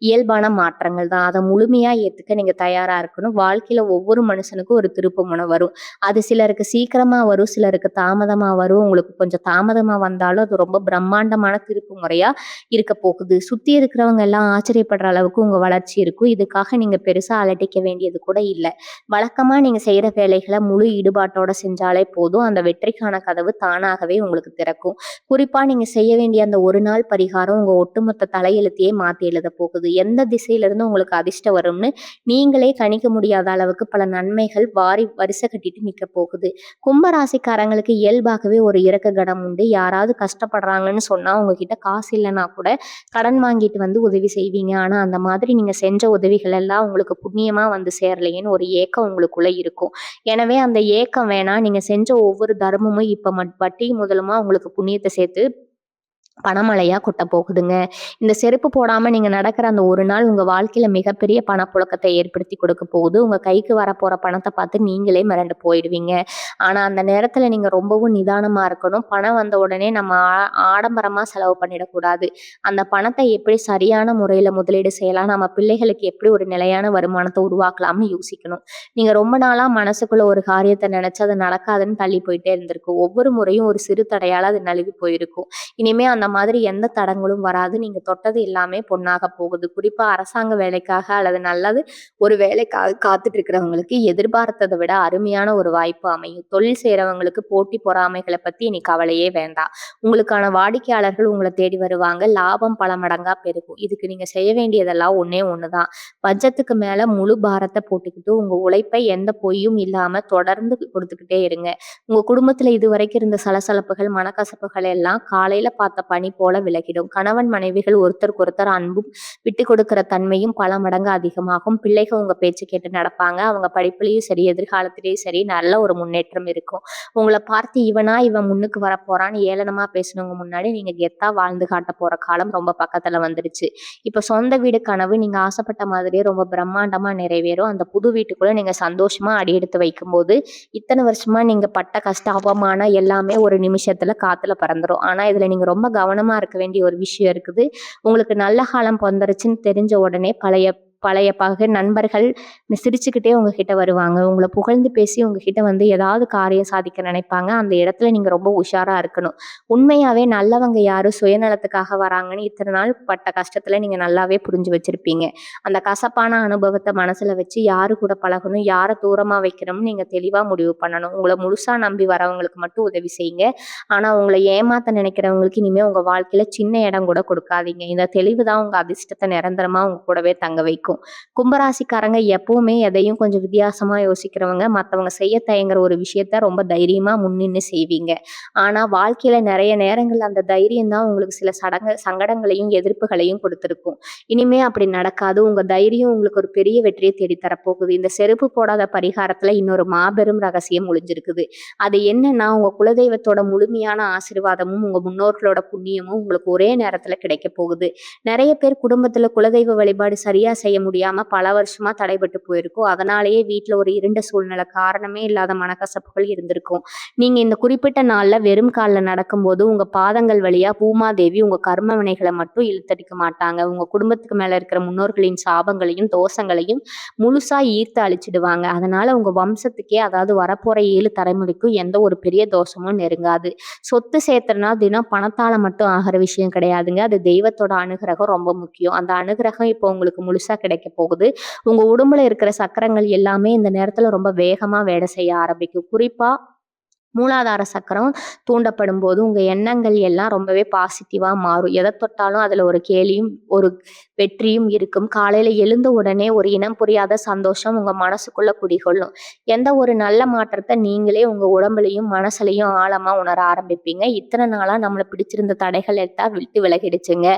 இயல்பான மாற்றங்கள் தான். அத முழுமையா ஏத்துக்க நீங்க தயாரா இருக்கணும். வாழ்க்கையில ஒவ்வொரு மனுஷனுக்கும் ஒரு திருப்புமுனை வரும். அது சிலருக்கு சீக்கிரமா வரும், சிலருக்கு தாமதமா வரும். உங்களுக்கு கொஞ்சம் தாமதமா வந்தாலும் அது ரொம்ப பிரம்மாண்டமான திருப்பு முறையா இருக்க போகுது. சுத்தி இருக்கிறவங்க எல்லாம் ஆச்சரியப்படுற அளவுக்கு உங்க வளர்ச்சி இருக்கும். இதுக்காக நீங்க பெருசா அலட்டிக்க வேண்டியது கூட இல்ல. வழக்கமா நீங்க செய்யற வேலைகள முழு ஈடுபாட்டோட செஞ்சாலே போதும். அந்த வெற்றிக்கான கதவு தானாகவே உங்களுக்கு திறக்கும். குறிப்பா நீங்க செய்ய வேண்டிய அந்த ஒரு நாள் பரிகாரம் உங்க ஒட்டுமொத்த தலையெழுத்தையே மாத்தி எழுத போகுது. எந்த திசையில இருந்து உங்களுக்கு அதிர்ஷ்டம் வரும்னு நீங்களே கணிக்க முடியாத அளவுக்கு பல நன்மைகள் வாரி வரிசை கட்டிட்டு நிக்க போகுது. கும்பராசிக்காரங்களுக்கு இயல்பாகவே ஒரு இரக்க குணம் உண்டு. யாராவது கஷ்டப்படுறாங்கன்னு சொன்னா உங்ககிட்ட காசு இல்லைன்னா கூட கடன் வாங்கிட்டு வந்து உதவி செய்வீங்க. ஆனா அந்த மாதிரி நீங்க செஞ்ச உதவிகள் எல்லாம் உங்களுக்கு புண்ணியமா வந்து சேரலையேன்னு ஒரு ஏக்கம் உங்களுக்குள்ள இருக்கும். எனவே அந்த ஏக்கம் வேணாம். நீங்க செஞ்ச ஒவ்வொரு தர்மமும் இப்ப வட்டி முதலுமா உங்களுக்கு புண்ணியத்தை சேர்த்து பணமழையா கொட்ட போகுதுங்க. இந்த செருப்பு போடாம நீங்க நடக்கிற அந்த ஒரு நாள் உங்க வாழ்க்கையில மிகப்பெரிய பணப்புழக்கத்தை ஏற்படுத்தி கொடுக்க போகுது. உங்க கைக்கு வரப்போற பணத்தை பார்த்து நீங்களே மிரண்டு போயிடுவீங்க. ஆனா அந்த நேரத்துல நீங்க ரொம்பவும் நிதானமா இருக்கணும். பணம் வந்த உடனே நம்ம ஆடம்பரமா செலவு பண்ணிடக்கூடாது. அந்த பணத்தை எப்படி சரியான முறையில முதலீடு செய்யலாம், நம்ம பிள்ளைகளுக்கு எப்படி ஒரு நிலையான வருமானத்தை உருவாக்கலாம்னு யோசிக்கணும். நீங்க ரொம்ப நாளா மனசுக்குள்ள ஒரு காரியத்தை நினைச்சு அது நடக்காதுன்னு தள்ளி போயிட்டே இருந்திருக்கும். ஒவ்வொரு முறையும் ஒரு சிறு தடையால அது நழுவி போயிருக்கும். இனிமே அந்த மாதிரி எந்த தடங்களும் வராது. நீங்க தொட்டது எல்லாமே பொன்னாக போகுது. குறிப்பா அரசாங்க வேலைக்காக அல்லது நல்லது ஒரு வேலைக்காக காத்துட்டு இருக்கிறவங்களுக்கு எதிர்பார்த்ததை விட அருமையான ஒரு வாய்ப்பு அமையும். தொழில் செய்யறவங்களுக்கு போட்டி பொறாமைகளை பத்தி இனி கவலையே வேண்டாம். உங்களுக்கான வாடிக்கையாளர்கள் உங்களை தேடி வருவாங்க. லாபம் பல மடங்கா பெருகும். இதுக்கு நீங்க செய்ய வேண்டியதெல்லாம் ஒண்ணே ஒண்ணுதான். பட்ஜெட்டுக்கு மேல முழு பாரத்தை போட்டுக்கிட்டு உங்க உழைப்பை எந்த பொய்யும் இல்லாம தொடர்ந்து கொடுத்துக்கிட்டே இருங்க. உங்க குடும்பத்துல இதுவரைக்கும் இருந்த சலசலப்புகள் மனக்கசப்புகள் எல்லாம் காலையில பார்த்த பனி போல விலகிடும். கணவன் மனைவிகள் ஒருத்தருக்கு ஒருத்தர் அன்பும் விட்டு கொடுக்கிற தன்மையும் பல மடங்கு அதிகமாகும். பிள்ளைகள் உங்க பேச்சு கேட்டு நடப்பாங்க. அவங்க படிப்புலயும் சரி எதிர்காலத்திலயும் சரி நல்ல ஒரு முன்னேற்றம் இருக்கும். உங்களை பார்த்து இவன் முன்னுக்கு வர போறான்னு ஏளனமா பேசினவங்க முன்னாடி நீங்க கெத்தா வாழ்ந்து காட்ட போற காலம் ரொம்ப பக்கத்துல வந்துருச்சு. இப்ப சொந்த வீடு கனவு நீங்க ஆசைப்பட்ட மாதிரியே ரொம்ப பிரம்மாண்டமா நிறைவேறும். அந்த புது வீட்டுக்குள்ள நீங்க சந்தோஷமா அடி எடுத்து வைக்கும் போது இத்தனை வருஷமா நீங்க பட்ட கஷ்ட அவமானம் எல்லாமே ஒரு நிமிஷத்துல காத்துல பறந்துரும். ஆனா இதுல நீங்க ரொம்ப கவனமா இருக்க வேண்டிய ஒரு விஷயம் இருக்குது. உங்களுக்கு நல்ல காலம் பொறந்துருச்சுன்னு தெரிஞ்ச உடனே பழைய பழைய பகை நண்பர்கள் சிரிச்சுக்கிட்டே உங்ககிட்ட வருவாங்க. உங்களை புகழ்ந்து பேசி உங்ககிட்ட வந்து ஏதாவது காரியம் சாதிக்க நினைப்பாங்க. அந்த இடத்துல நீங்க ரொம்ப உஷாரா இருக்கணும். உண்மையாவே நல்லவங்க யாரும் சுயநலத்துக்காக வராங்கன்னு இத்தனை நாள் பட்ட கஷ்டத்துல நீங்க நல்லாவே புரிஞ்சு வச்சிருப்பீங்க. அந்த கசப்பான அனுபவத்தை மனசுல வச்சு யாரு கூட பழகணும், யாரை தூரமா வைக்கணும்னு நீங்க தெளிவா முடிவு பண்ணணும். உங்களை முழுசா நம்பி வரவங்களுக்கு மட்டும் உதவி செய்யுங்க. ஆனா உங்களை ஏமாத்த நினைக்கிறவங்களுக்கு இனிமே உங்க வாழ்க்கையில சின்ன இடம் கூட கொடுக்காதீங்க. இந்த தெளிவுதான் உங்க அதிர்ஷ்டத்தை நிரந்தரமா உங்க கூடவே தங்க வைக்கும். கும்பராசிக்காரங்க எப்பவுமே எதையும் கொஞ்சம் வித்தியாசமா யோசிக்கிறவங்க. மத்தவங்க செய்ய தயங்குற ஒரு விஷயத்த ரொம்ப தைரியமா முன்னின்னு செய்வீங்க. ஆனா வாழ்க்கையில நிறைய நேரங்கள்ல அந்த தைரியம் தான் உங்களுக்கு சில சங்கடங்களையும் எதிர்ப்புகளையும் கொடுத்திருக்கும். இனிமே அப்படி நடக்காது. உங்க தைரியம் உங்களுக்கு ஒரு பெரிய வெற்றியை தேடி தரப்போகுது. இந்த செருப்பு போடாத பரிகாரத்துல இன்னொரு மாபெரும் ரகசியம் ஒளிஞ்சிருக்குது. அது என்னன்னா உங்க குலதெய்வத்தோட முழுமையான ஆசீர்வாதமும் உங்க முன்னோர்களோட புண்ணியமும் உங்களுக்கு ஒரே நேரத்துல கிடைக்க போகுது. நிறைய பேர் குடும்பத்துல குலதெய்வ வழிபாடு சரியா செய்ய முடியாம பல வருஷமா தடைபட்டு போயிருக்கும். அதனாலேயே வீட்டுல ஒரு இருண்ட சூழ்நிலை, காரணமே இல்லாத மனக்கசப்புகள் இருந்திருக்கும். நீங்க இந்த குறிப்பிட்ட நாள்ல வெறும் காலில் நடக்கும்போது உங்க பாதங்கள் வழியா பூமாதேவி உங்க கர்ம வினைகளை மட்டும் இழுத்தடிக்க மாட்டாங்க. உங்க குடும்பத்துக்கு மேல இருக்கிற முன்னோர்களின் சாபங்களையும் தோஷங்களையும் முழுசா ஈர்த்து அழிச்சிடுவாங்க. அதனால உங்க வம்சத்துக்கே, அதாவது வரப்போற 7 தலைமுறைக்கும் எந்த ஒரு பெரிய தோஷமும் நெருங்காது. சொத்து சேர்த்துனா தினம் பணத்தால மட்டும் ஆகிற விஷயம் கிடையாதுங்க. அது தெய்வத்தோட அனுகிரகம் ரொம்ப முக்கியம். அந்த அனுகிரகம் இப்போ உங்களுக்கு முழுசா கிடைக்க போகுது. உங்க உடம்புல இருக்கிற சக்கரங்கள் எல்லாமே இந்த நேரத்துல ரொம்ப வேகமா வேலை செய்ய ஆரம்பிக்கும். குறிப்பா மூலாதார சக்கரம் தூண்டப்படும்போது உங்க எண்ணங்கள் எல்லாம் ரொம்பவே பாசிட்டிவா மாறும். எத தொட்டாலும் அதுல ஒரு கேலியும், ஒரு வெற்றியும் இருக்கும். காலையில எழுந்த உடனே ஒரு இனம் புரியாத சந்தோஷம் உங்க மனசுக்குள்ள குடிகொள்ளும். எந்த ஒரு நல்ல மாற்றத்த நீங்களே உங்க உடம்புலயும், மனசுலயும் ஆழமா உணர ஆரம்பிப்பீங்க. இத்தன நாளா நம்மள பிடிச்சிருந்த தடைகள் எல்லாம் விட்டு விலகிடுச்சுங்க.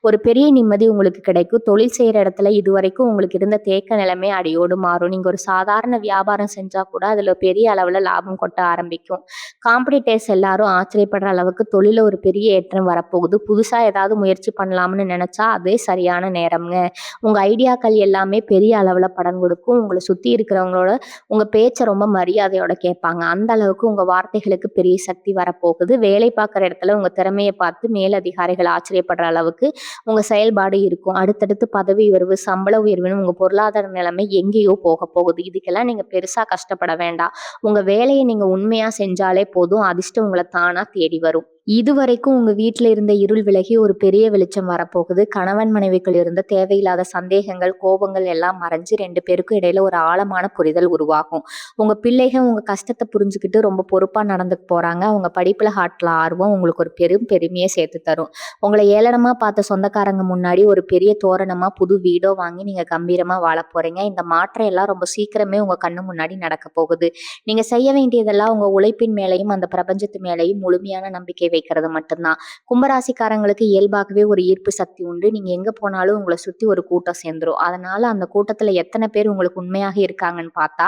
ஒரு பெரிய நிம்மதி உங்களுக்கு கிடைக்கும். தொழில் செய்ற இடத்துல இதுவரைக்கும் உங்களுக்கு இருந்த தேக்க நிலைமை அடியோடு மாறும். நீங்க ஒரு சாதாரண வியாபாரம் செஞ்சா கூட அதுல பெரிய அளவுல லாபம் கொட்ட ஆரம்பிக்கும். காம்படிட்டர்ஸ் எல்லாரும் ஆச்சரியப்படுற அளவுக்கு தொழில்ல ஒரு பெரிய ஏற்றம் வரப்போகுது. புதுசா ஏதாவது முயற்சி பண்ணலாம்னு நினைச்சா அதே சரியான நேரம்ங்க. உங்க ஐடியாக்கள் எல்லாமே பெரிய அளவுல படம் கொடுக்கும். உங்கள சுத்தி இருக்கிறவங்களோட உங்க பேச்ச ரொம்ப மரியாதையோட கேட்பாங்க. அந்த அளவுக்கு உங்க வார்த்தைகளுக்கு பெரிய சக்தி வரப்போகுது. வேலை பார்க்குற இடத்துல உங்க திறமைய பார்த்து மேலதிகாரிகள் ஆச்சரியப்படுற அளவுக்கு உங்க செயல்பாடு இருக்கும். அடுத்தடுத்து பதவி உயர்வு, சம்பள உயர்வுன்னு உங்க பொருளாதார நிலைமை எங்கேயோ போக போகுது. இதுக்கெல்லாம் நீங்க பெருசா கஷ்டப்பட வேண்டாம். உங்க வேலைய நீங்க உண்மையா செஞ்சாலே போதும். அதிர்ஷ்டம் உங்கள தானா தேடி வரும். இதுவரைக்கும் உங்க வீட்ல இருந்த இருள் விலகி ஒரு பெரிய வெளிச்சம் வரப்போகுது. கணவன் மனைவிக்குள் இருந்த தேவையில்லாத சந்தேகங்கள், கோபங்கள் எல்லாம் மறைஞ்சு 2 பேருக்கும் இடையில ஒரு ஆழமான புரிதல் உருவாகும். உங்க பிள்ளைக உங்க கஷ்டத்த புரிஞ்சுக்கிட்டு ரொம்ப பொறுப்பா நடந்துக்க போறாங்க. அவங்க படிப்புல காட்டுற ஆர்வம் உங்களுக்கு ஒரு பெருமைய சேர்த்து தரும். உங்கள ஏளனமா பார்த்த சொந்தக்காரங்க முன்னாடி ஒரு பெரிய தோரணமா புது வீடோ வாங்கி நீங்க கம்பீரமா வாழப் போறீங்க. இந்த மாற்றம் எல்லாம் ரொம்ப சீக்கிரமே உங்க கண்ணு முன்னாடி நடக்க போகுது. நீங்க செய்ய வேண்டியதெல்லாம் உங்க உழைப்பின் மேலயும், அந்த பிரபஞ்சத்து மேலயும் முழுமையான நம்பிக்கை வைக்கிறது மட்டும்தான். கும்பராசிக்காரங்களுக்கு இயல்பாகவே ஒரு ஈர்ப்பு சக்தி உண்டு. நீங்க எங்க போனாலும் உங்கள சுத்தி ஒரு கூட்டம் சேர்ந்துரும். அதனால அந்த கூட்டத்துல எத்தனை பேர் உங்களுக்கு உண்மையாக இருக்காங்கன்னு பார்த்தா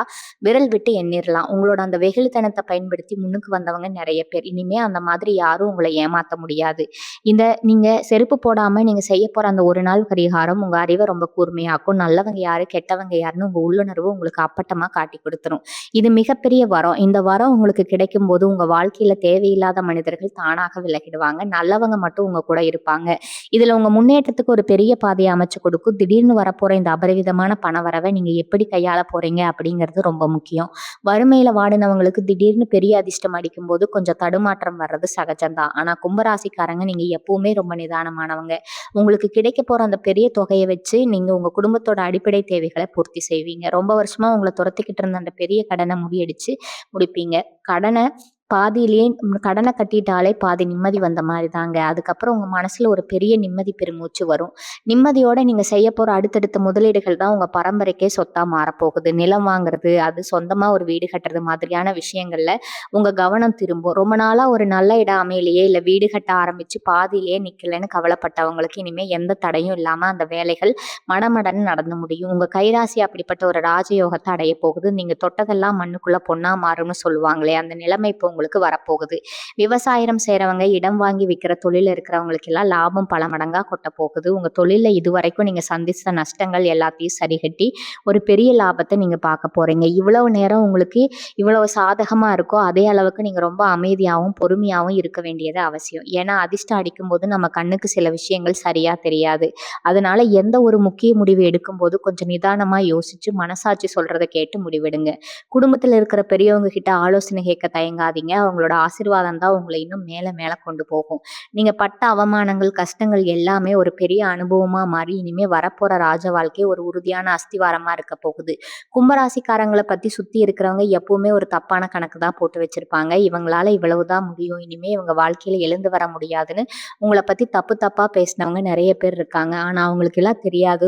விரல் விட்டு எண்ணிரலாம். உங்களோட அந்த வெகுளித்தனத்தை பயன்படுத்தி முன்னுக்கு வந்தவங்க நிறைய பேர். இனிமே அந்த மாதிரி யாரும் உங்களை ஏமாத்த முடியாது. இந்த நீங்க செருப்பு போடாம நீங்க செய்ய போற அந்த ஒரு நாள் பரிகாரம் உங்க அறிவை ரொம்ப கூர்மையாக்கும். நல்லவங்க யாரு, கெட்டவங்க யாருன்னு உங்க உள்ளுணர்வு உங்களுக்கு அப்பட்டமா காட்டி கொடுத்துரும். இது மிகப்பெரிய வரம். இந்த வரம் உங்களுக்கு கிடைக்கும் போது உங்க வாழ்க்கையில தேவையில்லாத மனிதர்கள் தானாக விலகிடுவாங்க. நல்லவங்க மட்டும் உங்க கூட இருப்பாங்க. இதுல உங்க முன்னேற்றத்துக்கு ஒரு பெரிய பாதையை அமைச்சு கொடுக்கும். திடீர்னு வரப்போற இந்த அபரிவிதமான பணவரவை நீங்க எப்படி கையாள போறீங்க அப்படிங்கிறது ரொம்ப முக்கியம். வறுமையில வாடினவங்களுக்கு திடீர்னு பெரிய அதிர்ஷ்டம் அடிக்கும் போது கொஞ்சம் தடுமாற்றம் வர்றது சகஜம்தான். ஆனா கும்பராசிக்காரங்க நீங்க எப்பவுமே ரொம்ப நிதானமானவங்க. உங்களுக்கு கிடைக்க போற அந்த பெரிய தொகையை வச்சு நீங்க உங்க குடும்பத்தோட அடிப்படை தேவைகளை பூர்த்தி செய்வீங்க. ரொம்ப வருஷமா உங்களை துரத்திக்கிட்டு இருந்த அந்த பெரிய கடனை முறியடிச்சு முடிப்பீங்க. கடனை பாதியிலேயே கடனை கட்டிட்டாலே பாதி நிம்மதி வந்த மாதிரி தாங்க. அதுக்கப்புறம் உங்க மனசுல ஒரு பெரிய நிம்மதி பெருமூச்சு வரும். நிம்மதியோட நீங்க செய்ய போற அடுத்தடுத்த முதலீடுகள் தான் உங்க பரம்பரைக்கே சொத்தா மாறப்போகுது. நிலம் வாங்குறது, அது சொந்தமா ஒரு வீடு கட்டுறது மாதிரியான விஷயங்கள்ல உங்க கவனம் திரும்பும். ரொம்ப நாளா ஒரு நல்ல இடம் அமையலையே, இல்ல வீடு கட்ட ஆரம்பிச்சு பாதியிலேயே நிக்கலன்னு கவலைப்பட்டவங்களுக்கு இனிமே எந்த தடையும் இல்லாம அந்த வேலைகள் மடமடன்னு நடந்து முடியும். உங்க கைராசி அப்படிப்பட்ட ஒரு ராஜயோகத்தை அடைய போகுது. நீங்க தொட்டதெல்லாம் மண்ணுக்குள்ள பொன்னா மாறும்னு சொல்லுவாங்களே, அந்த நிலைமை இப்போ உங்களுக்கு வரப்போகுது. விவசாயம் செய்றவங்க, இடம் வாங்கி விற்கிற தொழில இருக்கிறவங்களுக்கு எல்லாம் லாபம் பல மடங்கா கொட்ட போகுது. உங்க தொழில்ல இதுவரைக்கும் நீங்க சந்திச்ச நஷ்டங்கள் எல்லாத்தையும் சரிகட்டி ஒரு பெரிய லாபத்தை நீங்க பார்க்க போறீங்க. இவ்வளவு நேரம் உங்களுக்கு இவ்வளவு சாதகமா இருக்கோ அதே அளவுக்கு நீங்க ரொம்ப அமைதியாகவும் பொறுமையாகவும் இருக்க வேண்டியது அவசியம். ஏன்னா அதிர்ஷ்டம் அடிக்கும்போது நம்ம கண்ணுக்கு சில விஷயங்கள் சரியா தெரியாது. அதனால எந்த ஒரு முக்கிய முடிவு எடுக்கும்போது கொஞ்சம் நிதானமா யோசிச்சு மனசாட்சி சொல்றதை கேட்டு முடிவெடுங்க. குடும்பத்துல இருக்கிற பெரியவங்க கிட்ட ஆலோசனை கேட்க தயங்காதீங்க. அவங்களோட ஆசீர்வாதம் தான் உங்களை இன்னும் மேல மேல கொண்டு போகும். நீங்க பட்ட அவமானங்கள், கஷ்டங்கள் எல்லாமே ஒரு பெரிய அனுபவமா மாறி இனிமே வரப்போற ராஜ வாழ்க்கை ஒரு உறுதியான அஸ்திவாரமா இருக்க போகுது. கும்பராசிக்காரங்களை பத்தி சுத்தி இருக்கிறவங்க எப்பவுமே ஒரு தப்பான கணக்கு தான் போட்டு வச்சிருப்பாங்க. இவங்களால இவ்வளவுதான் முடியும், இனிமே இவங்க வாழ்க்கையில எழுந்து வர முடியாதுன்னு உங்களை பத்தி தப்பு தப்பா பேசினவங்க நிறைய பேர் இருக்காங்க. ஆனா அவங்களுக்கு எல்லாம் தெரியாது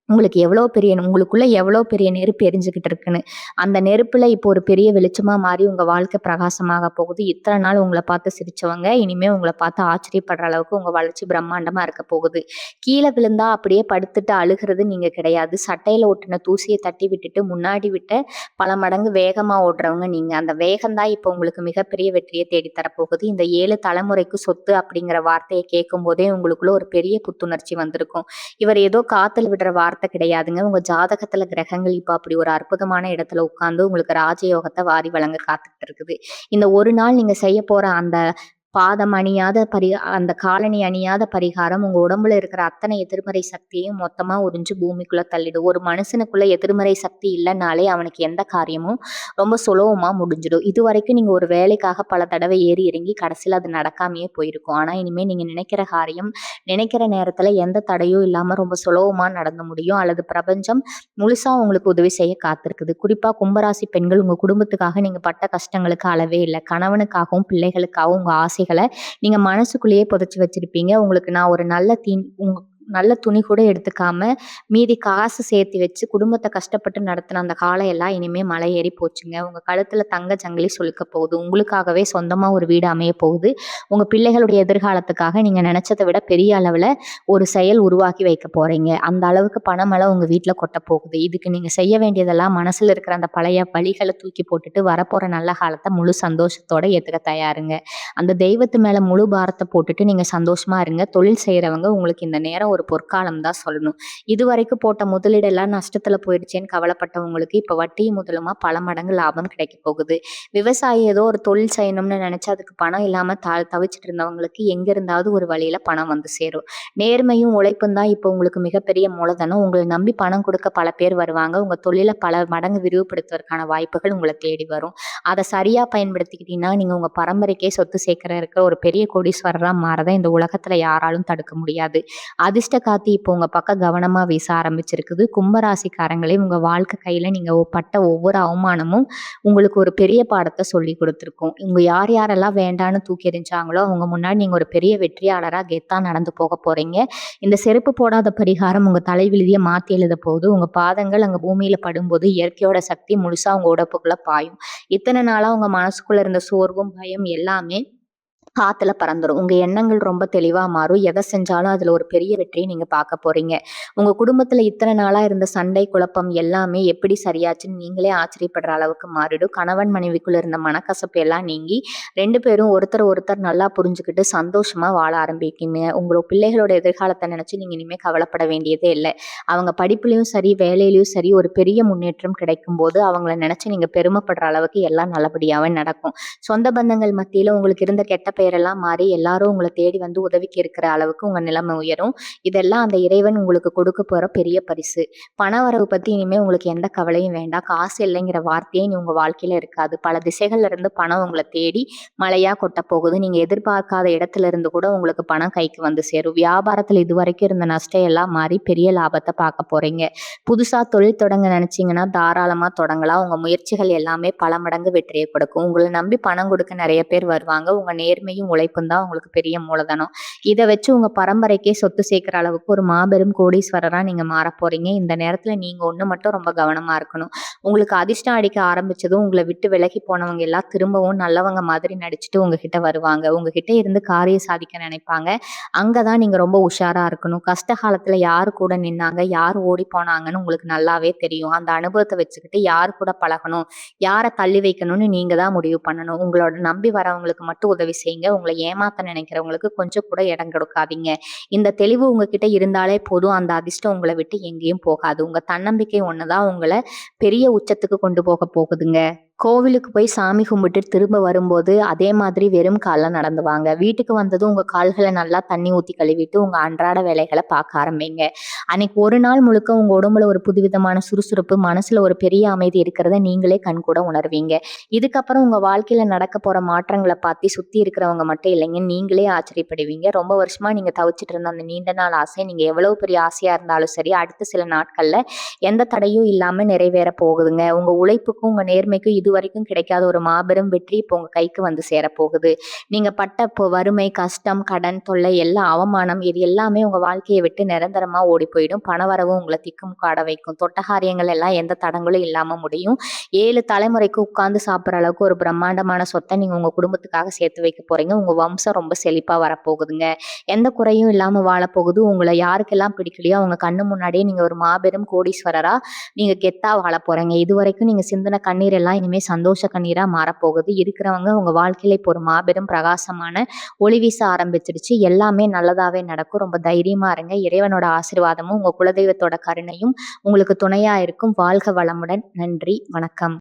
உங்களுக்குள்ள எவ்வளோ பெரிய நெருப்பு எரிஞ்சுக்கிட்டு இருக்குன்னு. அந்த நெருப்புல இப்போ ஒரு பெரிய வெளிச்சமா மாறி உங்க வாழ்க்கை பிரகாசமாக போகுது. இத்தனை நாள் உங்களை பார்த்து சிரிச்சவங்க இனிமே உங்களை பார்த்து ஆச்சரியப்படுற அளவுக்கு உங்க வளர்ச்சி பிரம்மாண்டமா இருக்க போகுது. கீழே விழுந்தா அப்படியே படுத்துட்டு அழுகிறது நீங்க கிடையாது. சட்டையில ஒட்டின தூசியை தட்டி விட்டுட்டு முன்னாடி விட்ட பல மடங்கு வேகமா ஓடுறவங்க நீங்க. அந்த வேகம்தான் இப்போ உங்களுக்கு மிகப்பெரிய வெற்றியை தேடி தரப்போகுது. இந்த 7 தலைமுறைக்கு சொத்து அப்படிங்கிற வார்த்தையை கேட்கும் போதே உங்களுக்குள்ள ஒரு பெரிய புத்துணர்ச்சி வந்திருக்கும். இவர் ஏதோ காத்துல விடுற வார்த்தை கிடையாதுங்க. உங்க ஜாதகத்துல கிரகங்கள் இப்ப அப்படி ஒரு அற்புதமான இடத்துல உட்கார்ந்து உங்களுக்கு ராஜயோகத்தை வாரி வழங்க காத்துக்கிட்டு இருக்குது. இந்த ஒரு நாள் நீங்க செய்ய போற அந்த பாதம் அணியாத அந்த காலணி அணியாத பரிகாரம் உங்க உடம்புல இருக்கிற அத்தனை எதிர்மறை சக்தியையும் மொத்தமா உறிஞ்சு பூமிக்குள்ள தள்ளிடும். ஒரு மனுஷனுக்குள்ள எதிர்மறை சக்தி இல்லைனாலே அவனுக்கு எந்த காரியமும் ரொம்ப சுலபமா முடிஞ்சிடும். இதுவரைக்கும் நீங்க ஒரு வேலைக்காக பல தடவை ஏறி இறங்கி கடைசியில் அது நடக்காமையே போயிருக்கும். ஆனா இனிமே நீங்க நினைக்கிற காரியம் நினைக்கிற நேரத்துல எந்த தடையும் இல்லாம ரொம்ப சுலபமா நடந்து முடியும். அல்லது பிரபஞ்சம் முழுசா உங்களுக்கு உதவி செய்ய காத்திருக்குது. குறிப்பா கும்பராசி பெண்கள், உங்க குடும்பத்துக்காக நீங்க பட்ட கஷ்டங்களுக்கு அளவே இல்லை. கணவனுக்காகவும் பிள்ளைகளுக்காகவும் உங்க ஆசைகளை நீங்க மனசுக்குள்ளேயே புதைச்சி வச்சிருப்பீங்க. உங்களுக்கு நான் ஒரு நல்ல துணி கூட எடுத்துக்காம மீதி காசு சேர்த்து வச்சு குடும்பத்தை கஷ்டப்பட்டு நடத்தின அந்த காலம் எல்லாம் இனிமே மலை ஏறி போச்சுங்க. உங்க கழுத்துல தங்க சங்கிலி சொலுக்க போகுது. உங்களுக்காகவே சொந்தமா ஒரு வீடு அமைய போகுது. உங்க பிள்ளைகளுடைய எதிர்காலத்துக்காக நீங்க நினைச்சதை விட பெரிய அளவுல ஒரு செயல் உருவாக்கி வைக்க போறீங்க. அந்த அளவுக்கு பணமெல்லாம் உங்க வீட்டுல கொட்ட போகுது. இதுக்கு நீங்க செய்ய வேண்டியதெல்லாம் மனசுல இருக்கிற அந்த பழைய வலிகளை தூக்கி போட்டுட்டு வரப்போற நல்ல காலத்தை முழு சந்தோஷத்தோட ஏத்துக்க தயாருங்க. அந்த தெய்வத்து மேல முழு பாரத்தை போட்டுட்டு நீங்க சந்தோஷமா இருங்க. தொழில் செய்யறவங்க உங்களுக்கு இந்த நேரம் ஒரு பொற்காலம் தான் சொல்லணும். இதுவரைக்கும் போட்ட முதலீடெல்லாம் நஷ்டத்துல போயிடுச்சேன்னு கவலைப்பட்டவங்களுக்கு இப்ப வட்டியும் முதலுமா பல மடங்கு லாபம் கிடைக்க போகுது. விவசாயி ஏதோ ஒரு தொழில் செய்யணும்னு நினைச்சு அதுக்கு பணம் இல்லாம தவிச்சிட்டு இருந்தவங்களுக்கு எங்க இருந்தாவது ஒரு வழியில பணம் வந்து சேரும். நேர்மையும் உழைப்பும் தான் இப்போ உங்களுக்கு மிகப்பெரிய மூலதனம். உங்களை நம்பி பணம் கொடுக்க பல பேர் வருவாங்க. உங்க தொழிலை பல மடங்கு விரிவுபடுத்துவதற்கான வாய்ப்புகள் உங்களை தேடி வரும். அதை சரியா பயன்படுத்திக்கிட்டீங்கன்னா நீங்க உங்க பரம்பரைக்கே சொத்து சேர்க்கிற ஒரு பெரிய கோடீஸ்வரரா மாறதை இந்த உலகத்துல யாராலும் தடுக்க முடியாது. அதிர்ஷ்ட காத்து இப்போ உங்க பக்கம் கவனமா வீச ஆரம்பிச்சிருக்குது. கும்பராசிக்காரங்களே, உங்க வாழ்க்கை கையில நீங்க பட்ட ஒவ்வொரு அவமானமும் உங்களுக்கு ஒரு பெரிய பாடத்தை சொல்லி கொடுத்துருக்கும். உங்க யாரெல்லாம் வேண்டான்னு தூக்கி எறிஞ்சாங்களோ அவங்க முன்னாடி நீங்க ஒரு பெரிய வெற்றியாளரா கெத்தா நடந்து போக போறீங்க. இந்த செருப்பு போடாத பரிகாரம் உங்க தலைவிழுதிய மாத்தி எழுத போகுது. உங்க பாதங்கள் அங்க பூமியில படும்போது இயற்கையோட சக்தி முழுசா உங்க உடம்புக்குள்ள பாயும். இத்தனை நாளா உங்க மனசுக்குள்ள இருந்த சோர்வும் பயம் எல்லாமே காத்துல பறந்துடும். உங்க எண்ணங்கள் ரொம்ப தெளிவா மாறும். எதை செஞ்சாலும் அதுல ஒரு பெரிய வெற்றியை நீங்க பார்க்க போறீங்க. உங்க குடும்பத்துல இத்தனை நாளா இருந்த சண்டை குழப்பம் எல்லாமே எப்படி சரியாச்சுன்னு நீங்களே ஆச்சரியப்படுற அளவுக்கு மாறிடும். கணவன் மனைவிக்குள்ள இருந்த மனக்கசப்பு எல்லாம் நீங்கி 2 பேரும் ஒருத்தர் நல்லா புரிஞ்சுக்கிட்டு சந்தோஷமா வாழ ஆரம்பிக்கீங்க. உங்களோட பிள்ளைகளோட எதிர்காலத்தை நினைச்சு நீங்க இனிமே கவலைப்பட வேண்டியதே இல்லை. அவங்க படிப்புலயும் சரி வேலையிலயும் சரி ஒரு பெரிய முன்னேற்றம் கிடைக்கும் போது அவங்கள நினைச்சு நீங்க பெருமைப்படுற அளவுக்கு எல்லாம் நல்லபடியாவே நடக்கும். சொந்த பந்தங்கள் மத்தியில உங்களுக்கு இருந்த கெட்ட பெயரெல்லாம் மாறி எல்லாரும் உங்களை தேடி வந்து உதவிக்கு இருக்கிற அளவுக்கு உங்க நிலைமை உயரும். இதெல்லாம் அந்த இறைவன் உங்களுக்கு கொடுக்க போற பெரிய பரிசு. பண வரவு பத்தி இனிமே உங்களுக்கு எந்த கவலையும் வேண்டாம். காசு இல்லைங்கிற வார்த்தையே இனி உங்க வாழ்க்கையில இருக்காது. பல திசைகள்ல இருந்து பணம் உங்களை தேடி மழையா கொட்ட போகுது. நீங்க எதிர்பார்க்காத இடத்துல இருந்து கூட உங்களுக்கு பணம் கைக்கு வந்து சேரும். வியாபாரத்துல இதுவரைக்கும் இருந்த நஷ்டம் எல்லாம் மாறி பெரிய லாபத்தை பார்க்க போறீங்க. புதுசா தொழில் தொடங்க நினைச்சீங்கன்னா தாராளமா தொடங்கலாம். உங்க முயற்சிகள் எல்லாமே பல மடங்கு வெற்றியை கொடுக்கும். உங்களை நம்பி பணம் கொடுக்க நிறைய பேர் வருவாங்க. உங்க நேர்மையும் உழைப்பும் தான் உங்களுக்கு பெரிய மூலதனம். இதை வச்சு உங்க பரம்பரைக்கே சொத்து சேர்க்கிற அளவுக்கு ஒரு மாபெரும் கோடீஸ்வரரா நீங்க மாற போறீங்க. இந்த நேரத்துல நீங்க ஒண்ணு மட்டும் ரொம்ப கவனமா இருக்கணும். உங்களுக்கு அதிர்ஷ்டம் அடிக்க ஆரம்பிச்சதும் உங்களை விட்டு விலகி போனவங்க எல்லாம் திரும்பவும் நல்லவங்க மாதிரி நடிச்சுட்டு உங்ககிட்ட வருவாங்க. உங்ககிட்ட இருந்து காரியம் சாதிக்க நினைப்பாங்க. அங்கதான் நீங்க ரொம்ப உஷாரா இருக்கணும். கஷ்ட காலத்துல யாரு கூட நின்னாங்க, யார் ஓடி போனாங்கன்னு உங்களுக்கு நல்லாவே தெரியும். அந்த அனுபவத்தை வச்சுக்கிட்டு யாரு கூட பழகணும், யாரை தள்ளி வைக்கணும்னு நீங்க தான் முடிவு பண்ணணும். உங்களோட நம்பி வரவங்களுக்கு மட்டும் உதவி செய்யுங்க. உங்களை ஏமாத்த நினைக்கிறவங்களுக்கு கொஞ்சம் கூட இடம் கொடுக்காதீங்க. இந்த தெளிவு உங்ககிட்ட இருந்தாலே போதும். அந்த அதிர்ஷ்டம் உங்களை விட்டு எங்கேயும் போகாது. உங்க தன்னம்பிக்கை ஒண்ணுதான் உங்களை பெரிய உச்சத்துக்கு கொண்டு போக போகுதுங்க. கோவிலுக்கு போய் சாமி கும்பிட்டு திரும்ப வரும்போது அதே மாதிரி வெறும் கால்ல நடந்து வாங்க. வீட்டுக்கு வந்ததும் உங்க கால்களை நல்லா தண்ணி ஊத்தி கழுவிட்டு உங்க அன்றாட வேலைகளை பார்க்க ஆரம்பிங்க. அன்னைக்கு ஒரு நாள் முழுக்க உங்க உடம்புல ஒரு புதுவிதமான சுறுசுறுப்பு, மனசுல ஒரு பெரிய அமைதி இருக்கிறத நீங்களே கண்கூட உணர்வீங்க. இதுக்கப்புறம் உங்க வாழ்க்கையில நடக்க போற மாற்றங்களை பார்த்து சுத்தி இருக்கிறவங்க மட்டும் இல்லைங்க, நீங்களே ஆச்சரியப்படுவீங்க. ரொம்ப வருஷமா நீங்க தவிச்சிட்டு இருந்த அந்த நீண்ட நாள் ஆசை, நீங்க எவ்வளவு பெரிய ஆசையா இருந்தாலும் சரி, அடுத்த சில நாட்கள்ல எந்த தடையும் இல்லாம நிறைவேற போகுதுங்க. உங்க உழைப்புக்கும் உங்க நேர்மைக்கும் இதுவரைக்கும் கிடைக்காத ஒரு மாபெரும் வெற்றி இப்போ உங்க கைக்கு வந்து சேரப்போகுது. நீங்க பட்ட வறுமை, கஷ்டம், கடன் தொல்லை, எல்லா அவமானம் இது எல்லாமே உங்க வாழ்க்கையை விட்டு நிரந்தரமா ஓடி போயிடும். பணவரவும் உங்களை திக்குமுக்காட வைக்கும். தொட்ட காரியங்கள் எல்லாம் எந்த தடங்களும் இல்லாம முடியும். 7 தலைமுறைக்கு உட்கார்ந்து சாப்பிட்ற அளவுக்கு ஒரு பிரம்மாண்டமான சொத்தை நீங்க உங்க குடும்பத்துக்காக சேர்த்து வைக்க போறீங்க. உங்க வம்சம் ரொம்ப செழிப்பா வரப்போகுதுங்க. எந்த குறையும் இல்லாம வாழப்போகுது. உங்களை யாருக்கெல்லாம் பிடிக்கலையோ அவங்க கண்ணு முன்னாடியே நீங்க ஒரு மாபெரும் கோடீஸ்வரரா நீங்க கெத்தா வாழ போறீங்க. இதுவரைக்கும் நீங்க சிந்தின கண்ணீர் எல்லாம் இனிமே சந்தோஷ கண்ணீரா மாறப்போகுது. இருக்கிறவங்க உங்க வாழ்க்கையில இப்போ ஒரு மாபெரும் பிரகாசமான ஒளி வீச ஆரம்பிச்சிருச்சு. எல்லாமே நல்லதாவே நடக்கும். ரொம்ப தைரியமா இருங்க. இறைவனோட ஆசீர்வாதமும் உங்க குலதெய்வத்தோட கருணையும் உங்களுக்கு துணையா இருக்கும். வாழ்க வளமுடன். நன்றி, வணக்கம்.